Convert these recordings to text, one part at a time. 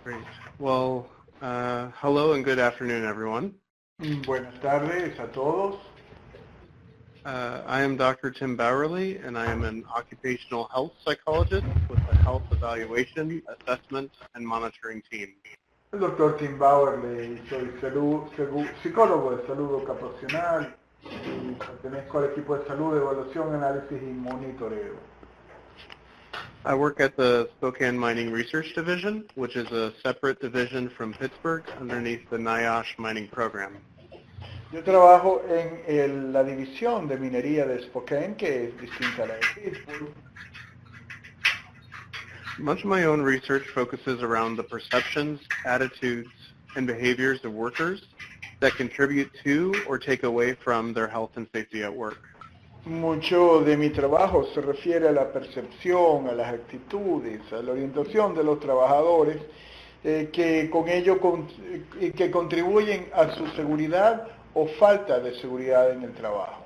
Great. Well, hello and good afternoon, everyone. Buenas tardes a todos. I am Dr. Tim Bauerle, and I am an occupational health psychologist with the Health Evaluation, Assessment, and Monitoring team. El doctor Tim Bauerle, soy psicólogo de salud ocupacional y pertenezco al equipo de salud, evaluación, análisis y monitoreo. I work at the Spokane Mining Research Division, which is a separate division from Pittsburgh underneath the NIOSH mining program. Yo trabajo en la división de minería de Spokane, que es distinta a la de Pittsburgh. Much of my own research focuses around the perceptions, attitudes, and behaviors of workers that contribute to or take away from their health and safety at work. Mucho de mi trabajo se refiere a la percepción, a las actitudes, a la orientación de los trabajadores que con ello que contribuyen a su seguridad o falta de seguridad en el trabajo.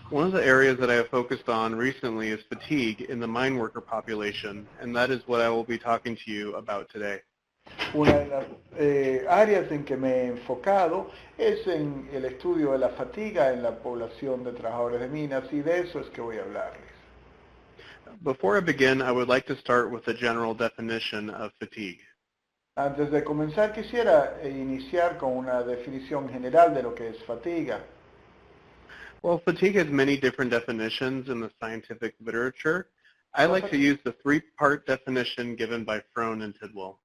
One of the areas that I have focused on recently is fatigue in the mine worker population, and that is what I will be talking to you about today. Una de las áreas en que me he enfocado es en el estudio de la fatiga en la población de trabajadores de minas, y de eso es que voy a hablarles. Before I begin, I would like to start with a general definition of fatigue. Antes de comenzar, quisiera iniciar con una definición general de lo que es fatiga. Well, fatigue has many different definitions in the scientific literature. I like to use the three-part definition given by Frohn and Tidwell.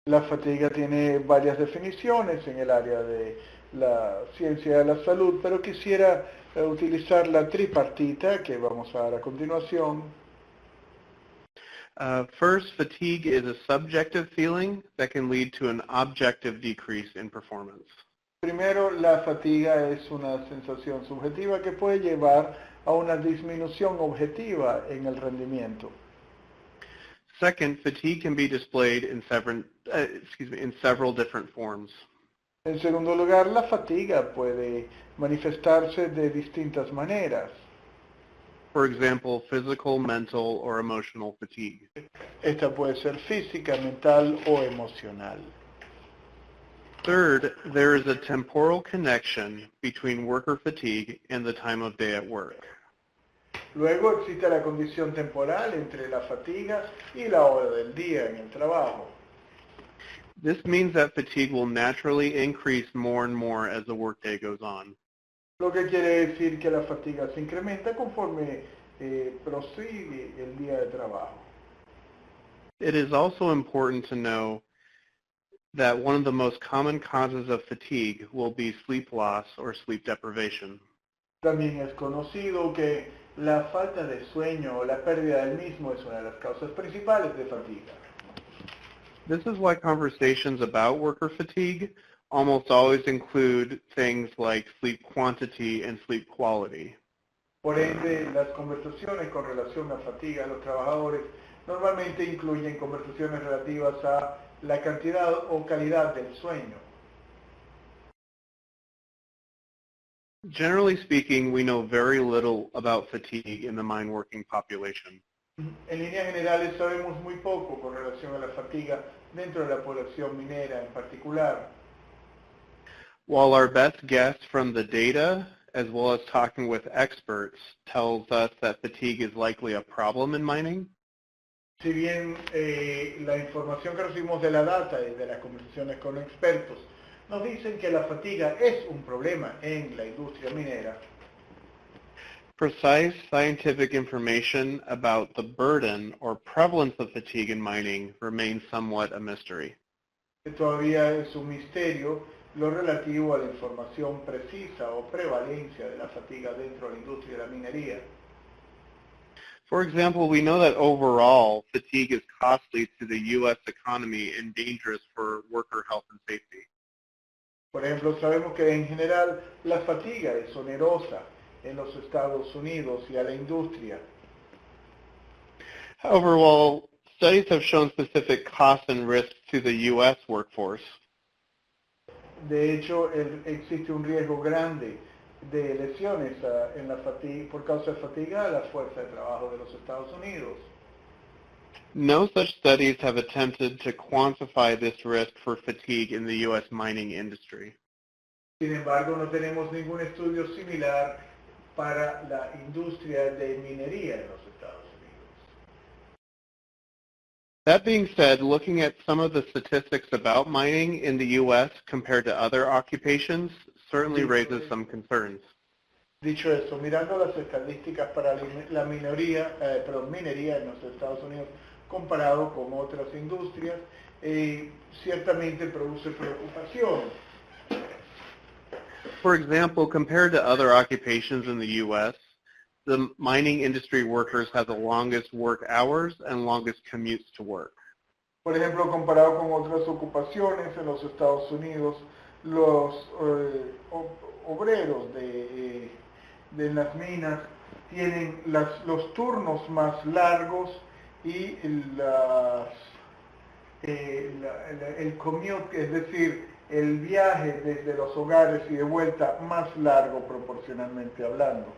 La fatiga tiene varias definiciones en el área de la ciencia de la salud, pero quisiera utilizar la tripartita que vamos a dar a continuación. First, fatigue is a subjective feeling that can lead to an objective decrease in performance. Primero, la fatiga es una sensación subjetiva que puede llevar a una disminución objetiva en el rendimiento. Second, fatigue can be displayed in several different forms. En segundo lugar, la fatiga puede manifestarse de distintas maneras. For example, physical, mental, or emotional fatigue. Esta puede ser física, mental o emocional. Third, there is a temporal connection between worker fatigue and the time of day at work. Luego existe la condición temporal entre la fatiga y la hora del día en el trabajo. This means that fatigue will naturally increase more and more as the workday goes on. Lo que quiere decir que la fatiga se incrementa conforme prosigue el día de trabajo. It is also important to know that one of the most common causes of fatigue will be sleep loss or sleep deprivation. También es conocido que la falta de sueño o la pérdida del mismo es una de las causas principales de fatiga. This is why conversations about worker fatigue almost always include things like sleep quantity and sleep quality. Por ende, las conversaciones con relación a fatiga de los trabajadores normalmente incluyen conversaciones relativas a la cantidad o calidad del sueño. Generally speaking, we know very little about fatigue in the mine working population. En líneas generales sabemos muy poco con relación a la fatiga dentro de la población minera en particular. While our best guess from the data, as well as talking with experts, tells us that fatigue is likely a problem in mining, Si bien la información que recibimos de la data y de las conversaciones con expertos nos dicen que la fatiga es un problema en la industria minera, precise scientific information about the burden or prevalence of fatigue in mining remains somewhat a mystery. todavía es un misterio lo relativo a la información precisa o prevalencia de la fatiga dentro de la industria de la minería. For example, we know that overall, fatigue is costly to the U.S. economy and dangerous for worker health and safety. Por ejemplo, sabemos que en general la fatiga es onerosa en los Estados Unidos y a la industria. However, while studies have shown specific costs and risks to the U.S. workforce, De hecho, existe un riesgo grande de lesiones por causa de fatiga a la fuerza de trabajo de los Estados Unidos. No such studies have attempted to quantify this risk for fatigue in the U.S. mining industry. Sin embargo, no tenemos ningún estudio similar para la industria de minería en los Estados Unidos. That being said, looking at some of the statistics about mining in the U.S. compared to other occupations certainly raises some concerns. Dicho eso, mirando las estadísticas para la minería en los Estados Unidos comparado con otras industrias, ciertamente produce preocupación. For example, compared to other occupations in the U.S., the mining industry workers have the longest work hours and longest commutes to work. Por ejemplo, comparado con otras ocupaciones en los Estados Unidos, los obreros de las minas tienen los turnos más largos y el commute, es decir, el viaje desde los hogares y de vuelta más largo proporcionalmente hablando.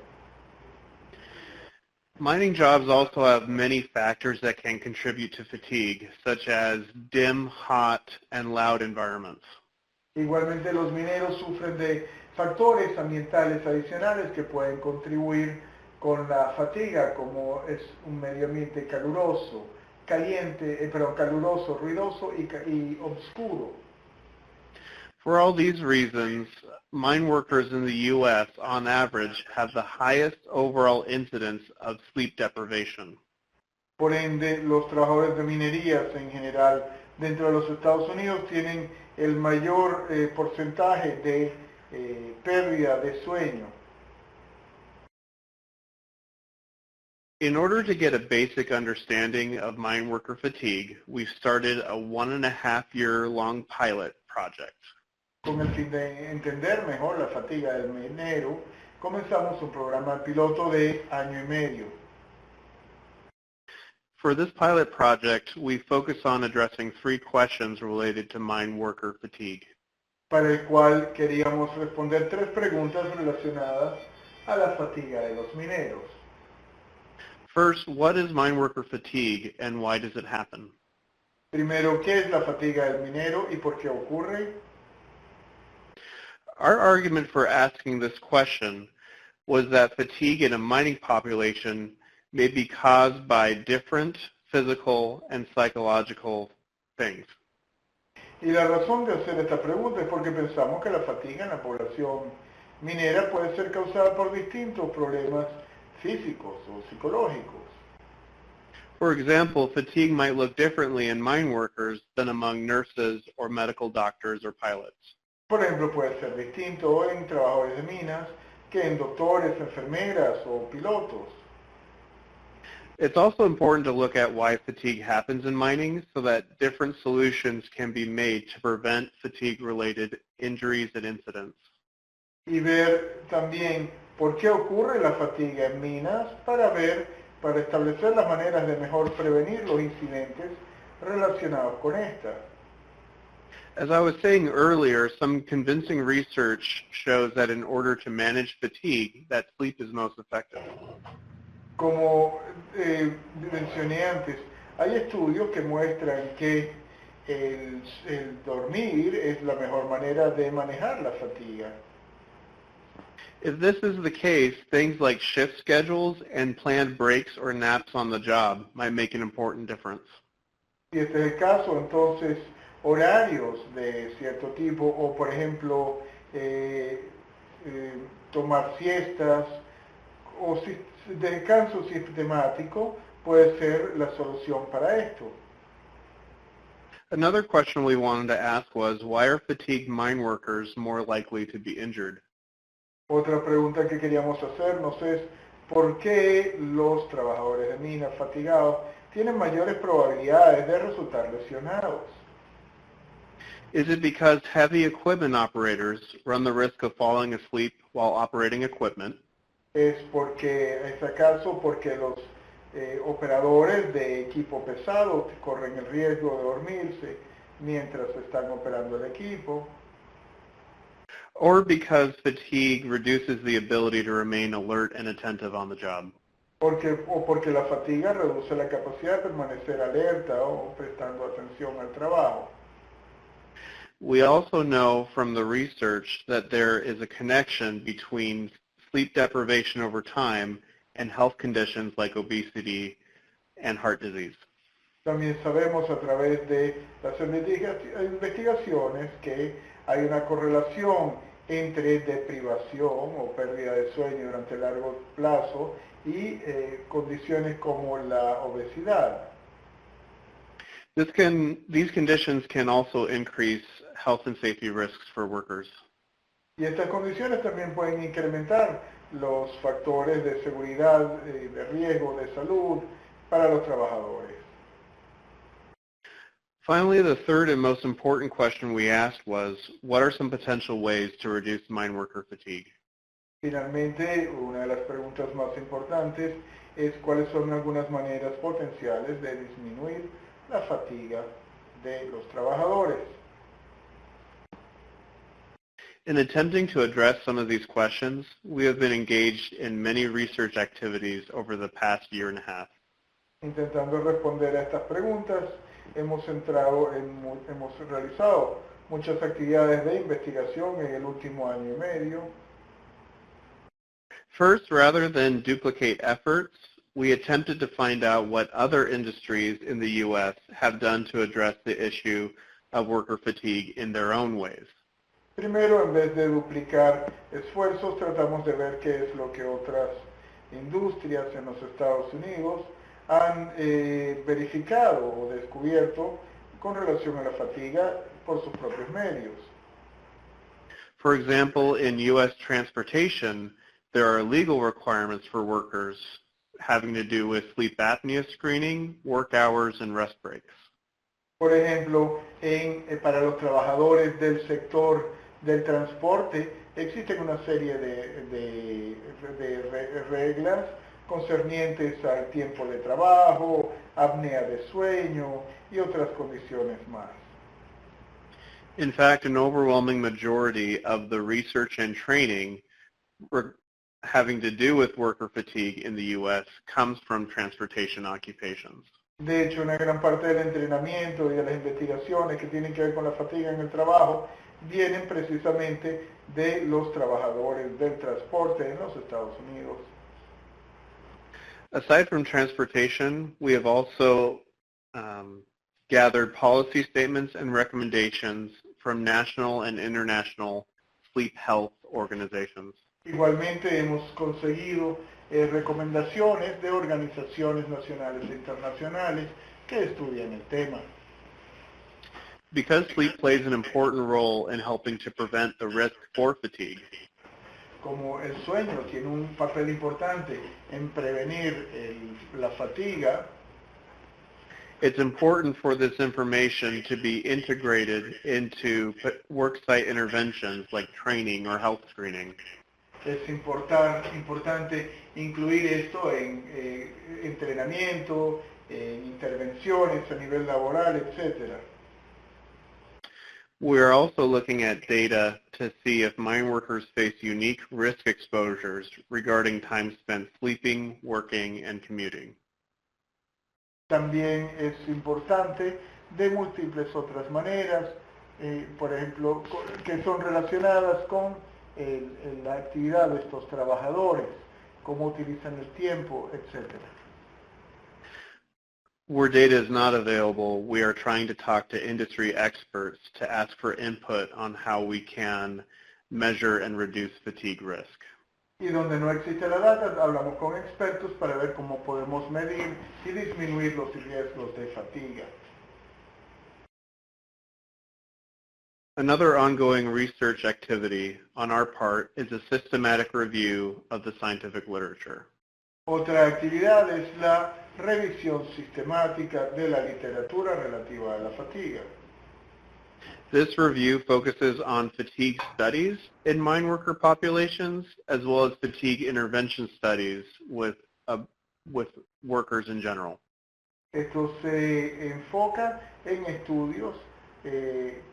Mining jobs also have many factors that can contribute to fatigue, such as dim, hot, and loud environments. Igualmente los mineros sufren de factores ambientales adicionales que pueden contribuir con la fatiga, como es un medio ambiente caluroso, caluroso, ruidoso y oscuro. For all these reasons, mine workers in the U.S. on average have the highest overall incidence of sleep deprivation. Por ende, los trabajadores de minerías en general dentro de los Estados Unidos tienen el mayor porcentaje de pérdida de sueño. In order to get a basic understanding of mine worker fatigue, we started a 1.5-year-long pilot project. Con el fin de entender mejor la fatiga del minero, comenzamos un programa piloto de año y medio. For this pilot project, we focus on addressing 3 questions related to mine worker fatigue. Para el cual queríamos responder 3 preguntas relacionadas a la fatiga de los mineros. First, what is mine worker fatigue and why does it happen? Primero, ¿qué es la fatiga del minero y por qué ocurre? Our argument for asking this question was that fatigue in a mining population may be caused by different physical and psychological things. Y la razón de hacer esta pregunta es porque pensamos que la fatiga en la población minera puede ser causada por distintos problemas físicos o psicológicos. For example, fatigue might look differently in mine workers than among nurses or medical doctors or pilots. Por ejemplo, puede ser distinto en trabajadores de minas que en doctores, enfermeras o pilotos. It's also important to look at why fatigue happens in mining so that different solutions can be made to prevent fatigue-related injuries and incidents. Y ver también por qué ocurre la fatiga en minas para establecer las maneras de mejor prevenir los incidentes relacionados con esta. As I was saying earlier, some convincing research shows that in order to manage fatigue, that sleep is most effective. Como mencioné antes, hay estudios que muestran que el dormir es la mejor manera de manejar la fatiga. If this is the case, things like shift schedules and planned breaks or naps on the job might make an important difference. Si este es el caso, entonces horarios de cierto tipo o, por ejemplo, tomar siestas o descanso sistemático puede ser la solución para esto. Another question we wanted to ask was, why are fatigued mine workers more likely to be injured? Otra pregunta que queríamos hacernos es, ¿por qué los trabajadores de minas fatigados tienen mayores probabilidades de resultar lesionados? Is it because heavy equipment operators run the risk of falling asleep while operating equipment? ¿Es acaso porque los operadores de equipo pesado corren el riesgo de dormirse mientras están operando el equipo? Or because fatigue reduces the ability to remain alert and attentive on the job? porque la fatiga reduce la capacidad de permanecer alerta o prestando atención al trabajo. We also know from the research that there is a connection between sleep deprivation over time and health conditions like obesity and heart disease. También sabemos a través de las investigaciones que hay una correlación entre deprivación o pérdida de sueño durante largo plazo y condiciones como la obesidad. These conditions can also increase health and safety risks for workers. Y estas condiciones también pueden incrementar los factores de seguridad, de riesgo, de salud para los trabajadores. Finally, the third and most important question we asked was, what are some potential ways to reduce mine worker fatigue? Finalmente, una de las preguntas más importantes es cuáles son algunas maneras potenciales de disminuir la fatiga de los trabajadores. In attempting to address some of these questions, we have been engaged in many research activities over the past year and a half. Intentando responder a estas preguntas, hemos realizado muchas actividades de investigación en el último año y medio. First, rather than duplicate efforts, we attempted to find out what other industries in the U.S. have done to address the issue of worker fatigue in their own ways. Primero, en vez de duplicar esfuerzos, tratamos de ver qué es lo que otras industrias en los Estados Unidos han verificado o descubierto con relación a la fatiga por sus propios medios. For example, in U.S. transportation, there are legal requirements for workers having to do with sleep apnea screening, work hours, and rest breaks. Por ejemplo, para los trabajadores del sector del transporte existen una serie de reglas concernientes al tiempo de trabajo, apnea de sueño y otras condiciones más. In fact, an overwhelming majority of the research and training having to do with worker fatigue in the U.S. comes from transportation occupations. De hecho, una gran parte del entrenamiento y de las investigaciones que tienen que ver con la fatiga en el trabajo vienen precisamente de los trabajadores del transporte en los Estados Unidos. Aside from transportation, we have also gathered policy statements and recommendations from national and international sleep health organizations. Igualmente hemos conseguido recomendaciones de organizaciones nacionales e internacionales que estudian el tema. Because sleep plays an important role in helping to prevent the risk for fatigue, Como el sueño tiene un papel importante en prevenir la fatiga, it's important for this information to be integrated into worksite interventions like training or health screening. es importante incluir esto en entrenamiento, en intervenciones a nivel laboral, etc. We are also looking at data to see if mine workers face unique risk exposures regarding time spent sleeping, working, and commuting. También es importante de múltiples otras maneras, por ejemplo, que son relacionadas con la actividad de estos trabajadores, cómo utilizan el tiempo, etc. Where data is not available, we are trying to talk to industry experts to ask for input on how we can measure and reduce fatigue risk. Y donde no existe la data, hablamos con expertos para ver cómo podemos medir y disminuir los riesgos de fatiga. Another ongoing research activity on our part is a systematic review of the scientific literature. Otra actividad es la revisión sistemática de la literatura relativa a la fatiga. This review focuses on fatigue studies in mine worker populations, as well as fatigue intervention studies with workers in general. Esto se enfoca en estudios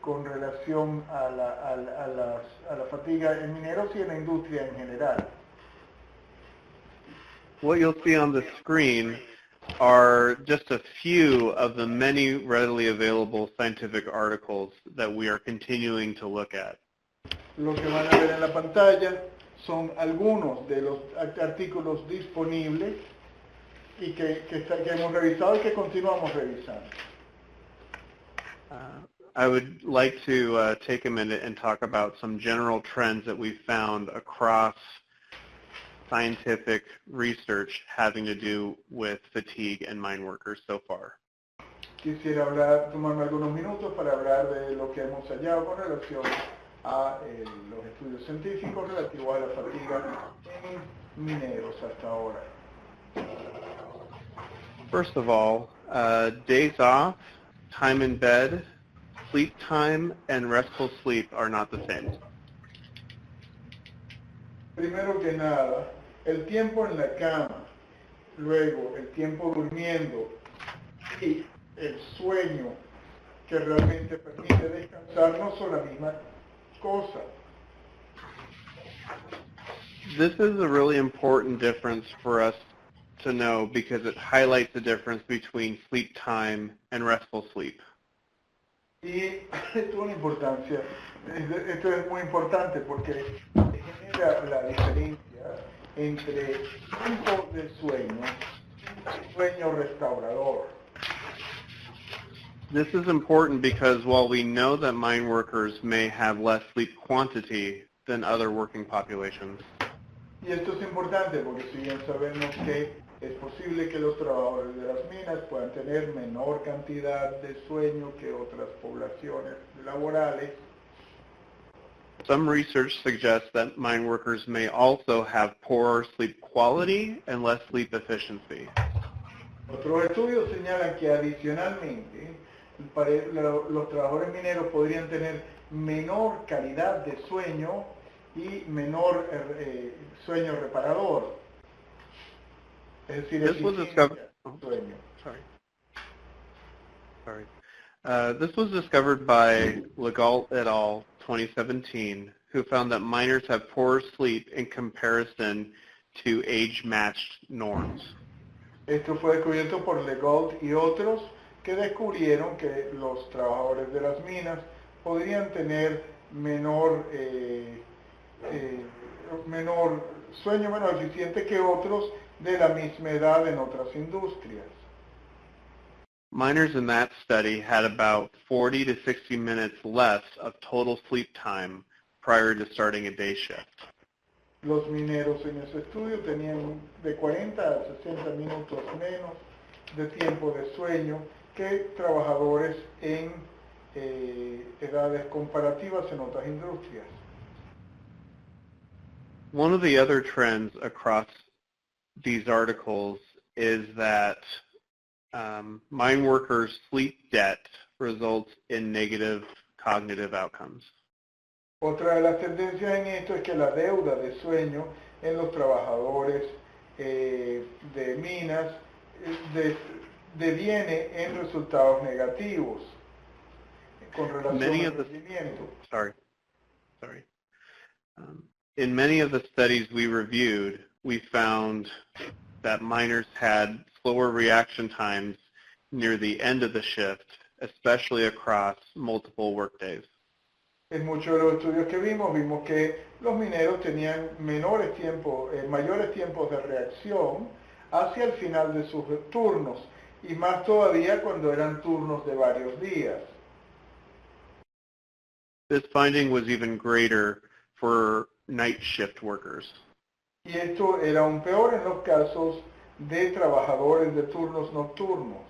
con relación a la fatiga en mineros y en la industria en general. what you'll see on the screen are just a few of the many readily available scientific articles that we are continuing to look at. Lo que van a ver en la pantalla son algunos de los artículos disponibles y que hemos revisado y que continuamos revisando. I would like to take a minute and talk about some general trends that we've found across scientific research having to do with fatigue and mine workers so far. Quisiera tomarme algunos minutos para hablar de lo que hemos hallado con relación a los estudios científicos relativos a la fatiga en mineros hasta ahora. First of all, days off, time in bed, sleep time, and restful sleep are not the same. Primero que nada, el tiempo en la cama, luego el tiempo durmiendo y el sueño que realmente permite descansar no son la misma cosa. This is a really important difference for us to know because it highlights the difference between sleep time and restful sleep. Y esto es una importancia, esto es muy importante porque genera la diferencia entre tiempo de sueño y sueño restaurador. This is important because while we know that mine workers may have less sleep quantity than other working populations, Y esto es importante porque si bien sabemos que es posible que los trabajadores de las minas puedan tener menor cantidad de sueño que otras poblaciones laborales, some research suggests that mine workers may also have poorer sleep quality and less sleep efficiency. otros estudios señalan que adicionalmente los trabajadores mineros podrían tener menor calidad de sueño y menor sueño reparador. Es decir, This was discovered. sueño. This was discovered by Legault et al. 2017, who found that miners have poorer sleep in comparison to age-matched norms. Esto fue descubierto por Legault y otros que descubrieron que los trabajadores de las minas podrían tener menor sueño menos eficiente que otros de la misma edad en otras industrias. Miners in that study had about 40 to 60 minutes less of total sleep time prior to starting a day shift. Los mineros en ese estudio tenían de 40 a 60 minutos menos de tiempo de sueño que trabajadores en edades comparativas en otras industrias. One of the other trends across these articles is that mine workers' sleep debt results in negative cognitive outcomes. Otra de las tendencias en esto es que la deuda de sueño en los trabajadores de minas deviene en resultados negativos con relación al rendimiento. In many of the studies we reviewed, we found that miners had slower reaction times near the end of the shift, especially across multiple workdays. En muchos de los estudios que vimos que los mineros tenían mayores tiempos de reacción hacia el final de sus turnos, y más todavía cuando eran turnos de varios días. This finding was even greater for night shift workers. Y esto era aún peor en los casos de trabajadores de turnos nocturnos.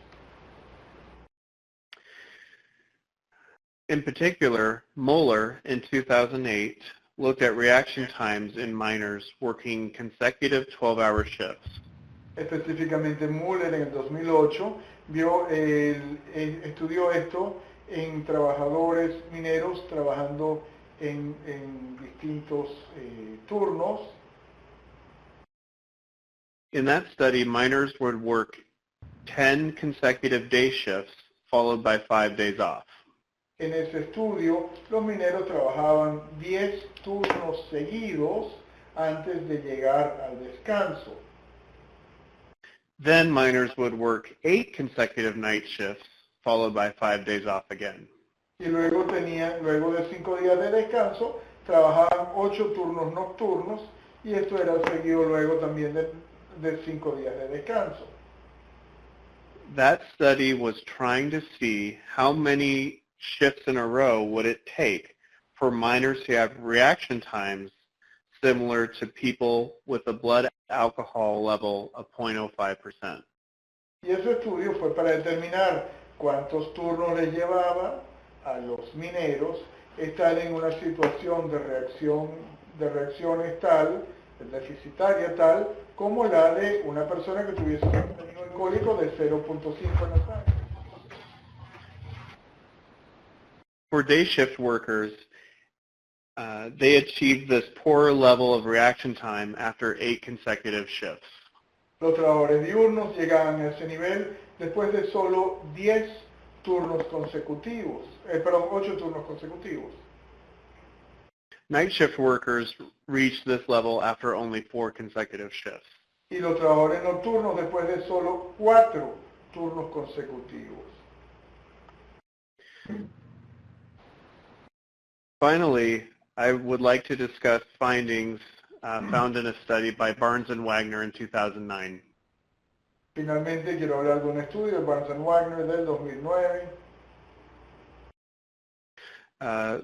In particular, Moeller in 2008 looked at reaction times in miners working consecutive 12-hour shifts. Específicamente Müller en el 2008 estudió esto en trabajadores mineros trabajando en distintos turnos. In that study, miners would work 10 consecutive day shifts followed by 5 days off. En ese estudio, los mineros trabajaban 10 turnos seguidos antes de llegar al descanso. Then miners would work 8 consecutive night shifts, followed by 5 days off again. Y luego luego de 5 días de descanso, trabajaban 8 turnos nocturnos y esto era seguido luego también de 5 días de descanso. That study was trying to see how many shifts in a row would it take for miners to have reaction times similar to people with a blood alcohol level of 0.05%. Y ese estudio fue para determinar cuántos turnos les llevaba a los mineros estar en una situación de reacciones tal, deficitaria tal, como la de una persona que tuviese un contenido alcohólico de 0.5 en la sangre. For day shift workers, they achieved this poor level of reaction time after 8 consecutive shifts. Los trabajadores diurnos llegaban a ese nivel después de solo 10 turnos consecutivos, 8 turnos consecutivos. Night shift workers reached this level after only 4 consecutive shifts. Y los trabajadores nocturnos después de solo 4 turnos consecutivos. Finally, I would like to discuss findings found in a study by Barnes and Wagner in 2009. Finalmente quiero hablar de un estudio de Barnes and Wagner del 2009.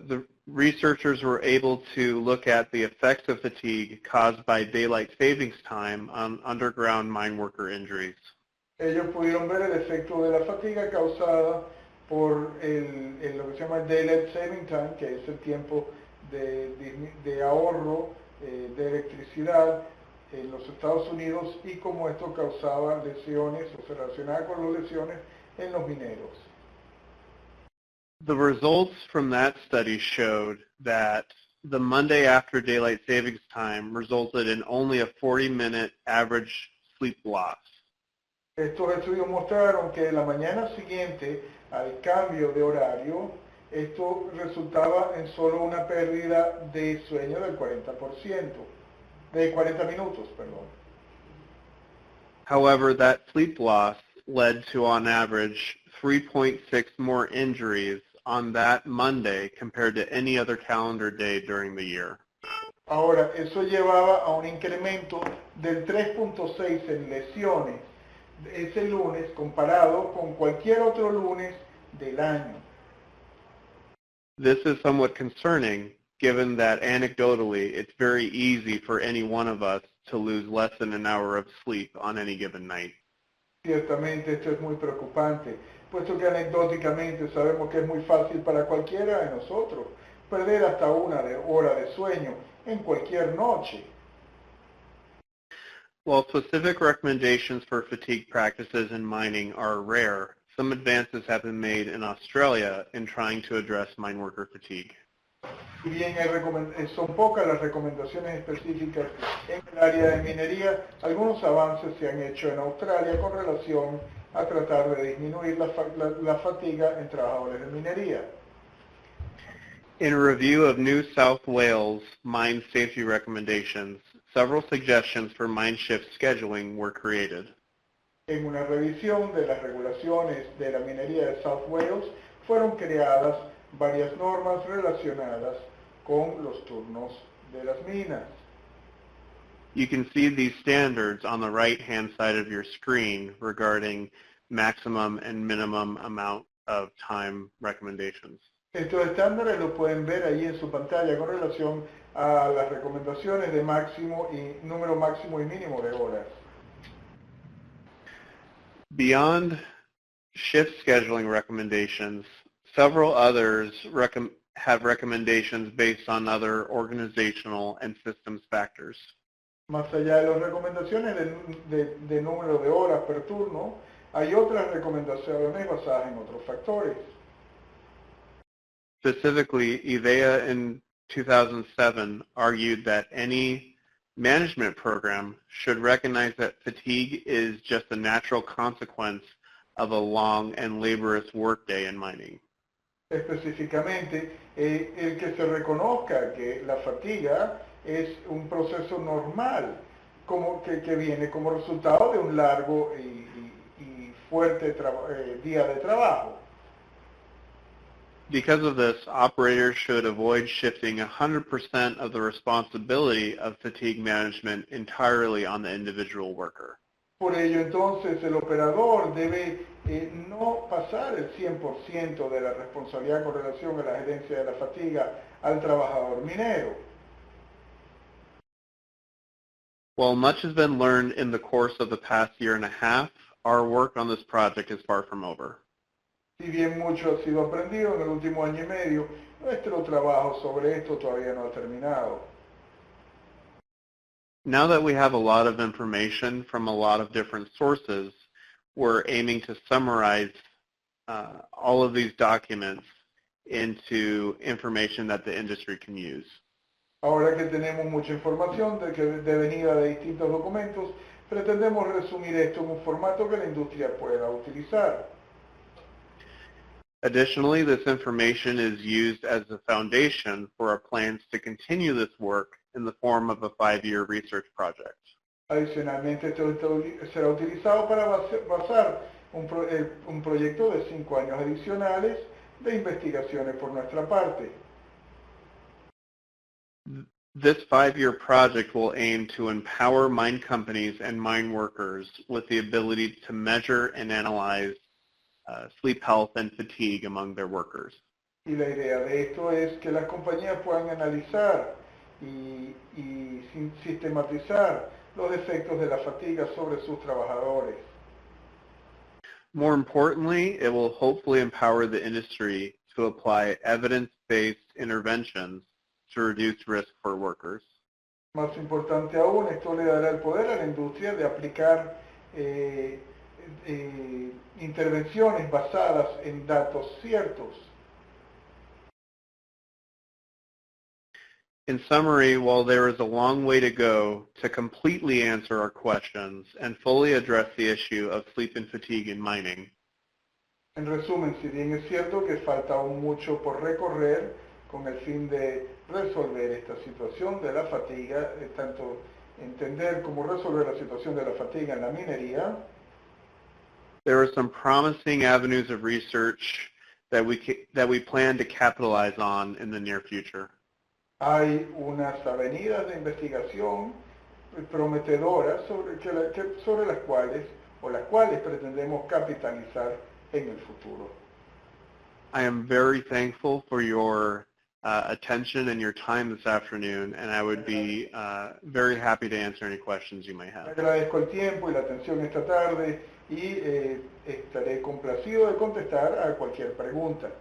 The researchers were able to look at the effects of fatigue caused by daylight savings time on underground mine worker injuries. Ellos pudieron ver el efecto de la fatiga causada por lo que se llama el daylight saving time, que es el tiempo de ahorro de electricidad en los Estados Unidos y cómo esto causaba lesiones o se relacionaba con las lesiones en los mineros. The results from that study showed that the Monday after daylight savings time resulted in only a 40-minute average sleep loss. Estos estudios mostraron que la mañana siguiente al cambio de horario, esto resultaba en solo una pérdida de sueño del 40%, de 40 minutos, perdón. However, that sleep loss led to, on average, 3.6 more injuries on that Monday compared to any other calendar day during the year. Ahora, eso llevaba a un incremento del 3.6 en lesiones ese lunes comparado con cualquier otro lunes del año. This is somewhat concerning, given that anecdotally it's very easy for any one of us to lose less than an hour of sleep on any given night. Ciertamente esto es muy preocupante, puesto que anecdóticamente sabemos que es muy fácil para cualquiera de nosotros perder hasta una hora de sueño en cualquier noche. While specific recommendations for fatigue practices in mining are rare, some advances have been made in Australia in trying to address mine worker fatigue. Si bien son pocas las recomendaciones específicas en el área de minería, algunos avances se han hecho en Australia con relación a tratar de disminuir la fatiga en trabajadores de minería. In a review of New South Wales mine safety recommendations, several suggestions for mine shift scheduling were created. En una revisión de las regulaciones de la minería de South Wales fueron creadas varias normas relacionadas con los turnos de las minas. You can see these standards on the right-hand side of your screen regarding maximum and minimum amount of time recommendations. Estos estándares los pueden ver ahí en su pantalla con relación a las recomendaciones de número máximo y mínimo de horas. Beyond shift scheduling recommendations, several others have recommendations based on other organizational and systems factors. Más allá de las recomendaciones de número de horas per turno, hay otras recomendaciones basadas en otros factores. Specifically, IDEA in 2007 argued that any management program should recognize that fatigue is just a natural consequence of a long and laborious workday in mining. Específicamente, el que se reconozca que la fatiga es un proceso normal que viene como resultado de un largo y fuerte día de trabajo. Because of this, operators should avoid shifting 100% of the responsibility of fatigue management entirely on the individual worker. Por ello, entonces, el operador debe no pasar el 100% de la responsabilidad con relación a la gerencia de la fatiga al trabajador minero. While much has been learned in the course of the past year and a half, our work on this project is far from over. Si bien mucho ha sido aprendido en el último año y medio, nuestro trabajo sobre esto todavía no ha terminado. Now that we have a lot of information from a lot of different sources, we're aiming to summarize all of these documents into information that the industry can use. Ahora que tenemos mucha información de venida de distintos documentos, pretendemos resumir esto en un formato que la industria pueda utilizar. Additionally, this information is used as the foundation for our plans to continue this work in the form of a 5-year research project. Adicionalmente, esto será utilizado para basar un proyecto de 5 años adicionales de investigaciones por nuestra parte. This 5-year project will aim to empower mine companies and mine workers with the ability to measure and analyze sleep health and fatigue among their workers. Y la idea de esto es que las compañías puedan analizar y sistematizar los efectos de la fatiga sobre sus trabajadores. More importantly, it will hopefully empower the industry to apply evidence-based interventions to reduce risk for workers. Más importante aún, esto le dará el poder a la industria de aplicar intervenciones basadas en datos ciertos. In summary, while there is a long way to go to completely answer our questions and fully address the issue of sleep and fatigue in mining, En resumen, si bien es cierto que falta aún mucho por recorrer con el fin de resolver esta situación de la fatiga, tanto entender cómo resolver la situación de la fatiga en la minería, there are some promising avenues of research that we plan to capitalize on in the near future. hay unas avenidas de investigación prometedoras sobre las cuales pretendemos capitalizar en el futuro. I am very thankful for your attention and your time this afternoon, and I would be very happy to answer any questions you may have. Agradezco el tiempo y la atención esta tarde y estaré complacido de contestar a cualquier pregunta.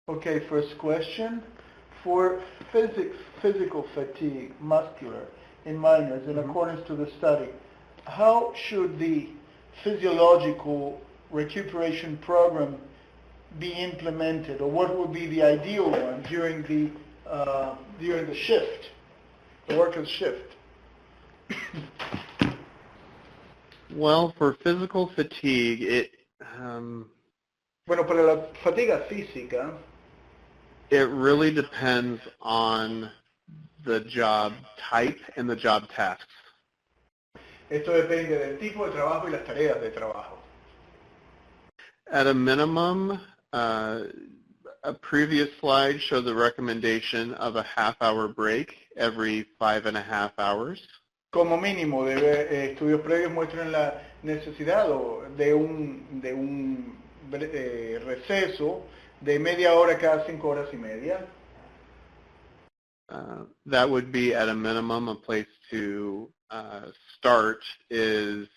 Okay, first question. For physical fatigue, muscular, in miners, in accordance to the study, how should the physiological recuperation program be implemented, or what would be the ideal one during the shift, the worker's shift? Well, for physical fatigue, Bueno, para la fatiga física, it really depends on the job type and the job tasks. esto depende del tipo de trabajo y las tareas de trabajo. At a minimum, a previous slide showed the recommendation of a half-hour break every 5.5 hours. Como mínimo, estudios previos muestran la necesidad de un receso de media hora cada 5 horas y media. That would be at a minimum a place to start is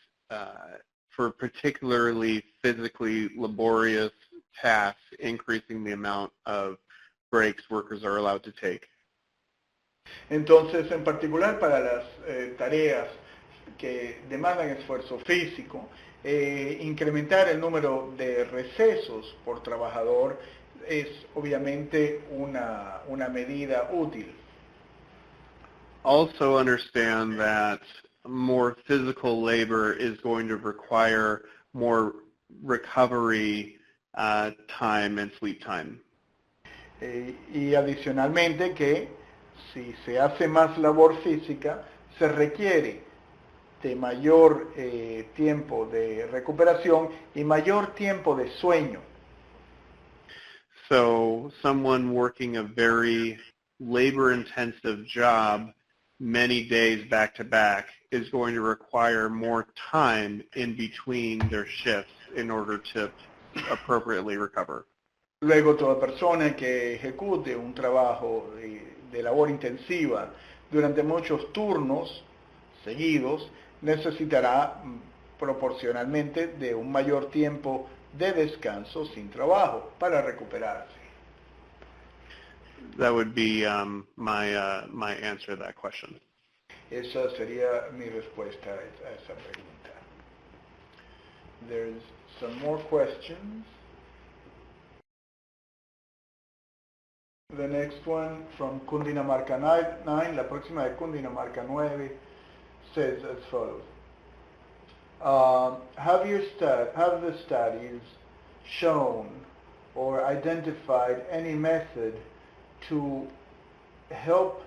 for particularly physically laborious tasks, increasing the amount of breaks workers are allowed to take. Entonces, en particular para las tareas que demandan esfuerzo físico, incrementar el número de recesos por trabajador es obviamente una medida útil. Also understand that more physical labor is going to require more recovery time and sleep time. Y adicionalmente que si se hace más labor física, se requiere de mayor tiempo de recuperación y mayor tiempo de sueño. So someone working a very labor-intensive job many days back-to-back is going to require more time in between their shifts in order to appropriately recover. Luego, toda persona que ejecute un trabajo de labor intensiva durante muchos turnos seguidos necesitará proporcionalmente de un mayor tiempo de descanso sin trabajo para recuperarse. That would be my answer to that question. Esa sería mi respuesta a esa pregunta. There's some more questions. The next one from Cundinamarca 9, la próxima de Cundinamarca 9, says as follows. Have the studies shown or identified any method to help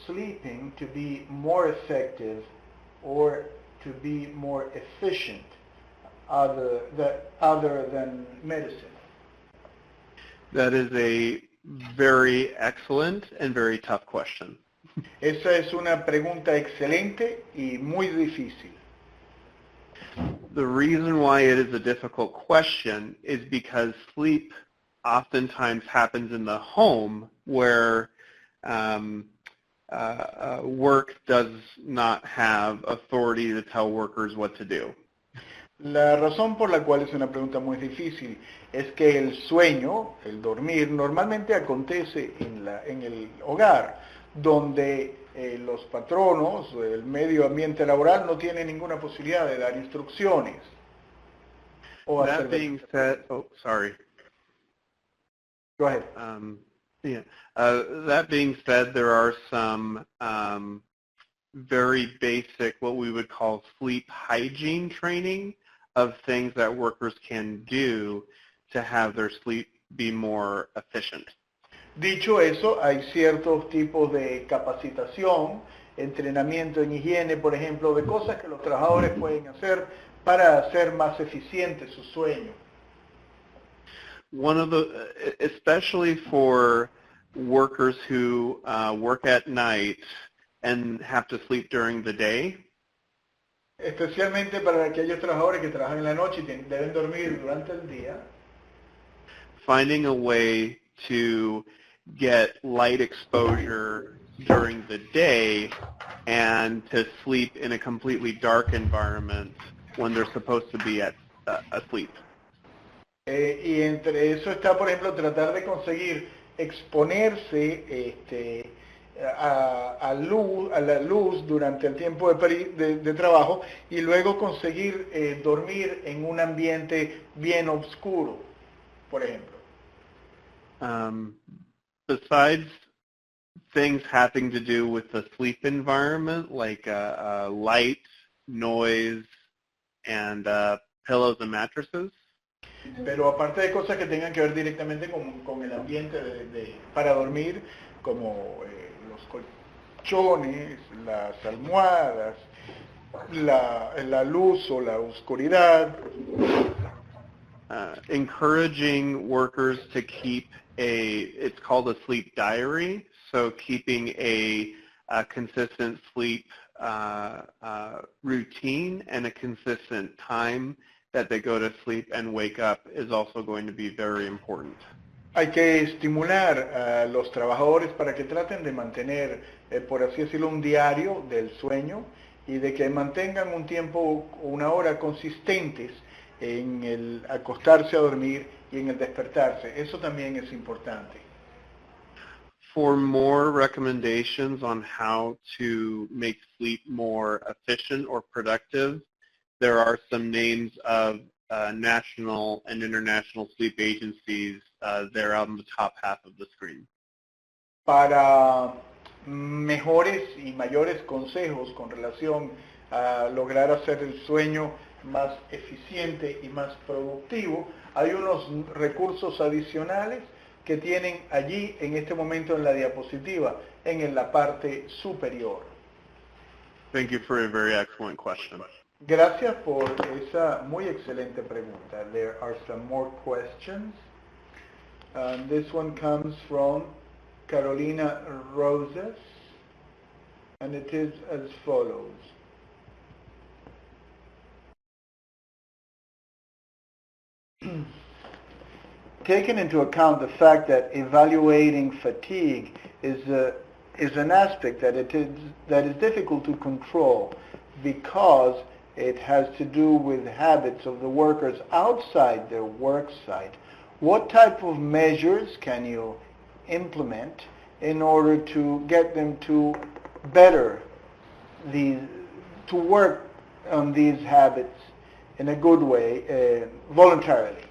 sleeping to be more effective or to be more efficient other than medicine? That is a very excellent and very tough question. Esa es una pregunta excelente y muy difícil. The reason why it is a difficult question is because sleep oftentimes happens in the home where work does not have authority to tell workers what to do. La razón por la cual es una pregunta muy difícil es que el sueño, el dormir, normalmente acontece en el hogar, donde los patronos, el medio ambiente laboral no tiene ninguna posibilidad de dar instrucciones. O That hacer being said, oh, sorry. Go ahead. That being said, there are some very basic, what we would call sleep hygiene training of things that workers can do to have their sleep be more efficient. Dicho eso, hay ciertos tipos de capacitación, entrenamiento en higiene, por ejemplo, de cosas que los trabajadores pueden hacer para hacer más eficiente su sueño. One of especially for workers who work at night and have to sleep during the day. Especialmente para aquellos trabajadores que trabajan en la noche y deben dormir durante el día. Finding a way to get light exposure during the day and to sleep in a completely dark environment when they're supposed to be asleep. Y entre eso está, por ejemplo, tratar de conseguir exponerse a la luz durante el tiempo de trabajo y luego conseguir dormir en un ambiente bien oscuro, por ejemplo. Besides things having to do with the sleep environment, like light, noise, and pillows and mattresses. Pero aparte de cosas que tengan que ver directamente con el ambiente para dormir, como los colchones, las almohadas, la luz o la oscuridad. Encouraging workers to keep it's called a sleep diary, so keeping a consistent sleep routine and a consistent time that they go to sleep and wake up is also going to be very important. Hay que estimular a los trabajadores para que traten de mantener, por así decirlo, un diario del sueño y de que mantengan un tiempo, una hora consistentes en el acostarse a dormir y en el despertarse. Eso también es importante. For more recommendations on how to make sleep more efficient or productive, there are some names of national and international sleep agencies there on the top half of the screen. Para mejores y mayores consejos con relación a lograr hacer el sueño más eficiente y más productivo, hay unos recursos adicionales que tienen allí en este momento en la diapositiva, en la parte superior. Thank you for a very excellent question. Gracias por esa muy excelente pregunta. There are some more questions. This one comes from Carolina Roses, and it is as follows. Taking into account the fact that evaluating fatigue is an aspect that is difficult to control because it has to do with habits of the workers outside their work site, what type of measures can you implement in order to get them to to work on these habits in a good way, voluntarily?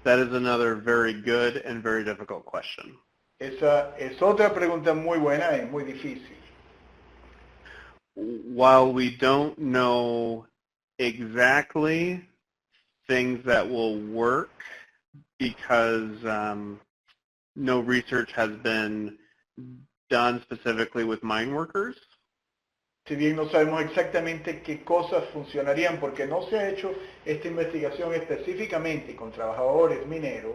That is another very good and very difficult question. Esa es otra pregunta muy buena y muy difícil. While we don't know exactly things that will work because no research has been done specifically with mine workers, Si bien no sabemos exactamente qué cosas funcionarían porque no se ha hecho esta investigación específicamente con trabajadores mineros,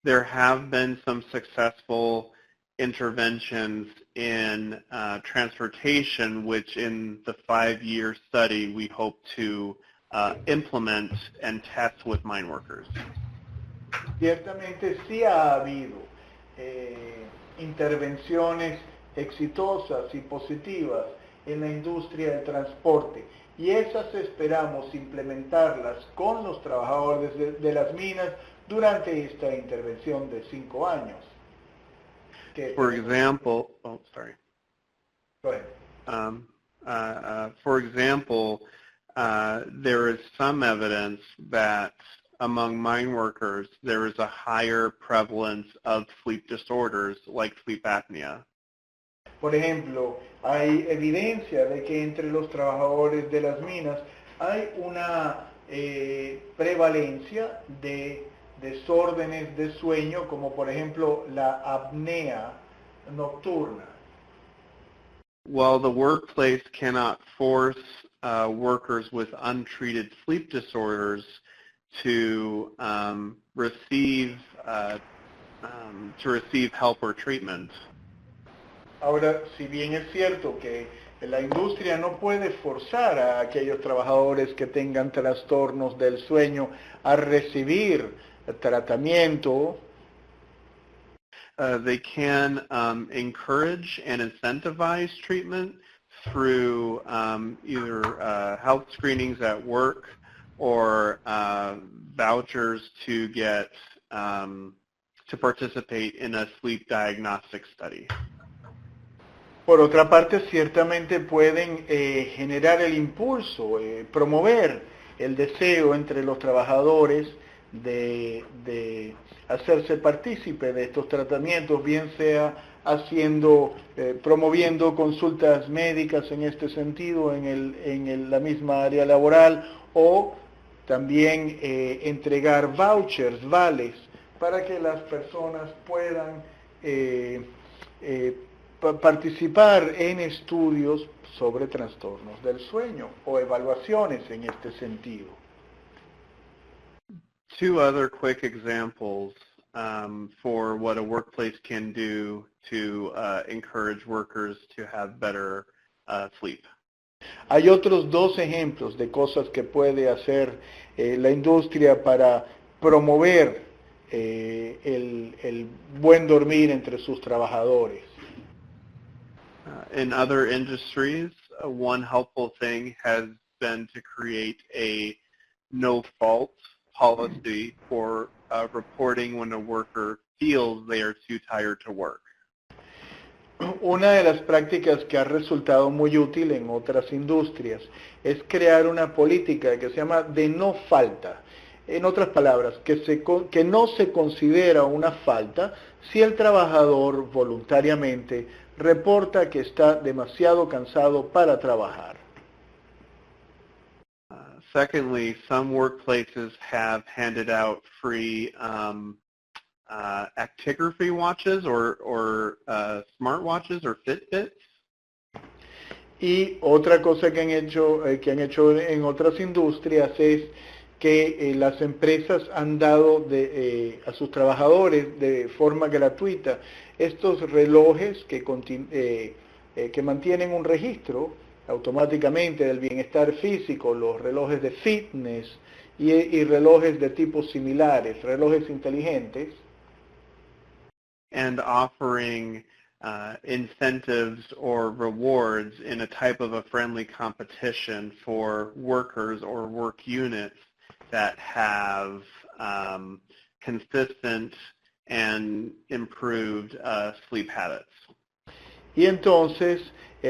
there have been some successful interventions in transportation, which in the 5-year study we hope to implement and test with mine workers. ciertamente sí ha habido intervenciones exitosas y positivas en la industria del transporte y esas esperamos implementarlas con los trabajadores de las minas durante esta intervención de 5 años. For example, oh, sorry. Go ahead. For example, there is some evidence that among mine workers there is a higher prevalence of sleep disorders like sleep apnea. Por ejemplo, hay evidencia de que entre los trabajadores de las minas hay una prevalencia de desórdenes de sueño, como por ejemplo la apnea nocturna. While the workplace cannot force workers with untreated sleep disorders to receive help or treatment, Ahora, si bien es cierto que la industria no puede forzar a aquellos trabajadores que tengan trastornos del sueño a recibir tratamiento, they can encourage and incentivize treatment through either health screenings at work or vouchers to get to participate in a sleep diagnostic study. Por otra parte, ciertamente pueden generar el impulso, promover el deseo entre los trabajadores de hacerse partícipe de estos tratamientos, bien sea promoviendo consultas médicas en este sentido en la misma área laboral o también entregar vouchers, vales, para que las personas puedan participar en estudios sobre trastornos del sueño o evaluaciones en este sentido. 2 other quick examples for what a workplace can do to encourage workers to have better sleep. Hay otros 2 ejemplos de cosas que puede hacer la industria para promover el buen dormir entre sus trabajadores. In other industries, one helpful thing has been to create a no-fault policy for reporting when a worker feels they are too tired to work. Una de las prácticas que ha resultado muy útil en otras industrias es crear una política que se llama de no falta, En otras palabras, que no se considera una falta si el trabajador voluntariamente reporta que está demasiado cansado para trabajar. Secondly, some workplaces have handed out free actigraphy watches or smartwatches or Fitbits. Y otra cosa que han hecho en otras industrias es que las empresas han dado a sus trabajadores de forma gratuita estos relojes que mantienen un registro automáticamente del bienestar físico, los relojes de fitness y relojes de tipos similares, relojes inteligentes. And offering incentives or rewards in a type of a friendly competition for workers or work units that have consistent and improved sleep habits. Y entonces,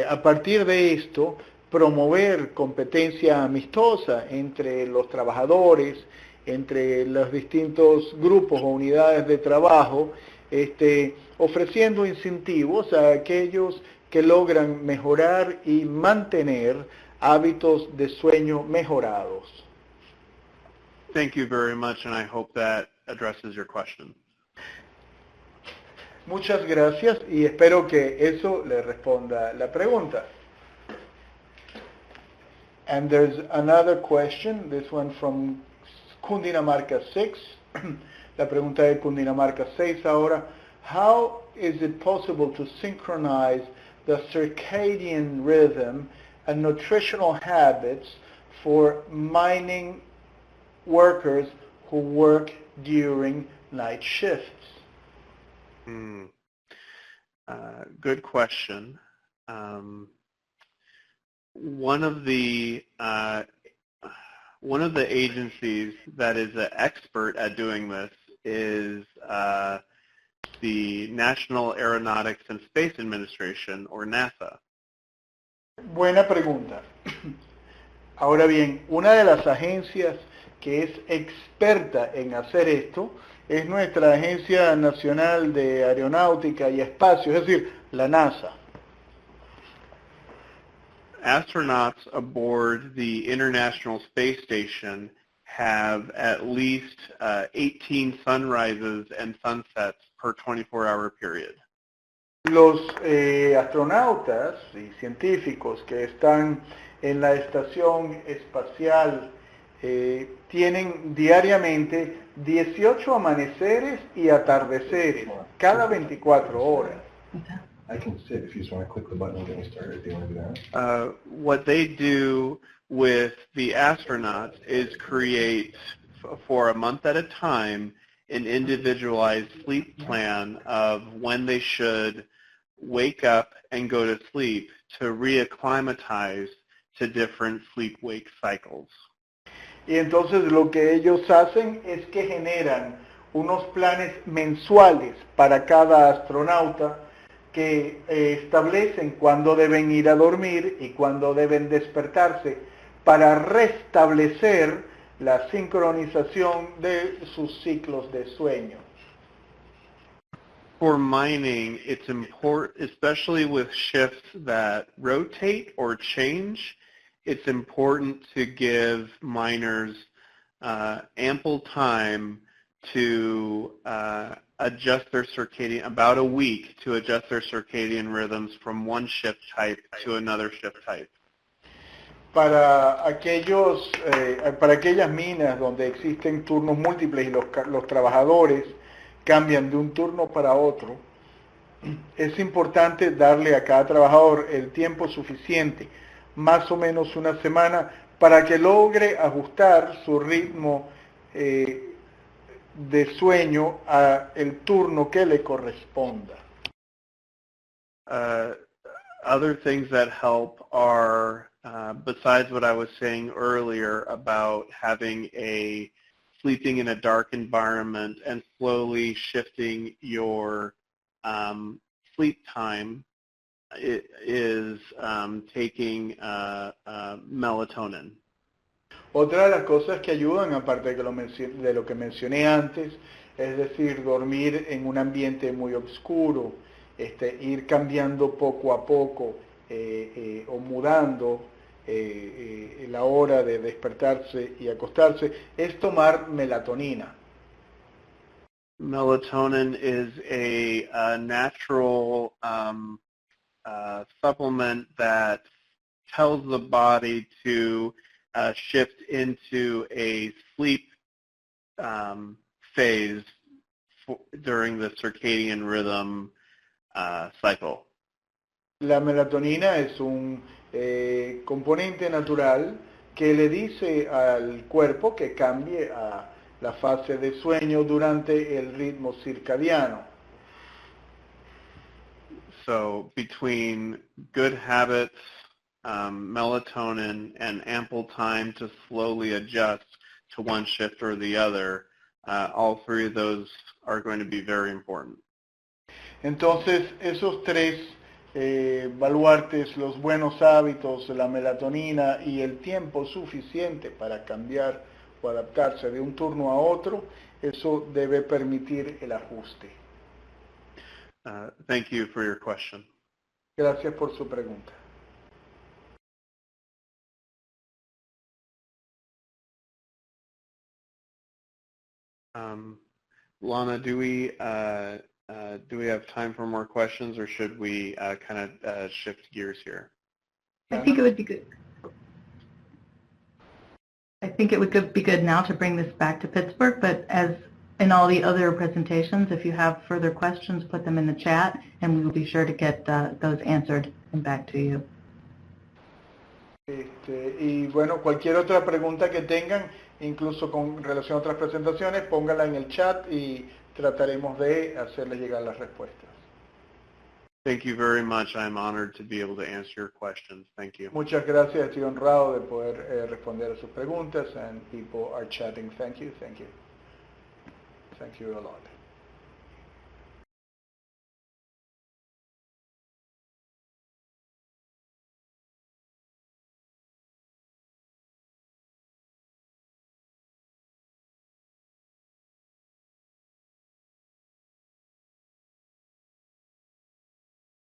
a partir de esto, promover competencia amistosa entre los trabajadores, entre los distintos grupos o unidades de trabajo, ofreciendo incentivos a aquellos que logran mejorar y mantener hábitos de sueño mejorados. Thank you very much, and I hope that addresses your question. Muchas gracias y espero que eso le responda la pregunta. And there's another question, this one from Cundinamarca 6. La pregunta de Cundinamarca 6 ahora. How is it possible to synchronize the circadian rhythm and nutritional habits for mining workers who work during night shifts? Good question. One of the agencies that is an expert at doing this is the National Aeronautics and Space Administration, or NASA. Buena pregunta. Ahora bien, una de las agencias que es experta en hacer esto es nuestra Agencia Nacional de Aeronáutica y Espacio, es decir, la NASA. Astronauts aboard the International Space Station have at least 18 sunrises and sunsets per 24-hour period. Los astronautas y científicos que están en la estación espacial tienen diariamente 18 amaneceres y atardeceres cada 24 horas. I can sit if you just want to click the button and get me started if you want to do that. What they do with the astronauts is create, for a month at a time, an individualized sleep plan of when they should wake up and go to sleep to reacclimatize to different sleep-wake cycles. Y entonces lo que ellos hacen es que generan unos planes mensuales para cada astronauta que establecen cuándo deben ir a dormir y cuándo deben despertarse para restablecer la sincronización de sus ciclos de sueño. For mining, it's important, especially with shifts that rotate or change, it's important to give miners ample time to adjust their circadian, about a week to adjust their circadian rhythms from one shift type to another shift type. Para aquellas minas donde existen turnos múltiples y los trabajadores cambian de un turno para otro, es importante darle a cada trabajador el tiempo suficiente, más o menos una semana, para que logre ajustar su ritmo de sueño a el turno que le corresponda. Other things that help are, besides what I was saying earlier about sleeping in a dark environment and slowly shifting your sleep time, is taking melatonin. Otra de las cosas que ayudan, aparte de lo que mencioné antes, es decir, dormir en un ambiente muy oscuro, ir cambiando poco a poco o mudando la hora de despertarse y acostarse, es tomar melatonina. Melatonin is a natural supplement that tells the body to shift into a sleep phase during the circadian rhythm cycle. La melatonina es un componente natural que le dice al cuerpo que cambie a la fase de sueño durante el ritmo circadiano. So between good habits, melatonin, and ample time to slowly adjust to one shift or the other, all three of those are going to be very important. Entonces, esos tres baluartes, los buenos hábitos, la melatonina y el tiempo suficiente para cambiar o adaptarse de un turno a otro, eso debe permitir el ajuste. Thank you for your question. Gracias por su pregunta. Lana, do we have time for more questions, or should we kind of shift gears here? I think it would be good. I think it would be good now to bring this back to Pittsburgh, but as in all the other presentations, if you have further questions, put them in the chat, and we will be sure to get those answered and back to you. Y bueno, cualquier otra pregunta que tengan, incluso con relación a otras presentaciones, póngala en el chat y trataremos de hacerles llegar las respuestas. Thank you very much. I'm honored to be able to answer your questions. Thank you. Muchas gracias. Estoy honrado de poder responder a sus preguntas, and people are chatting. Thank you. Thank you. Thank you a lot.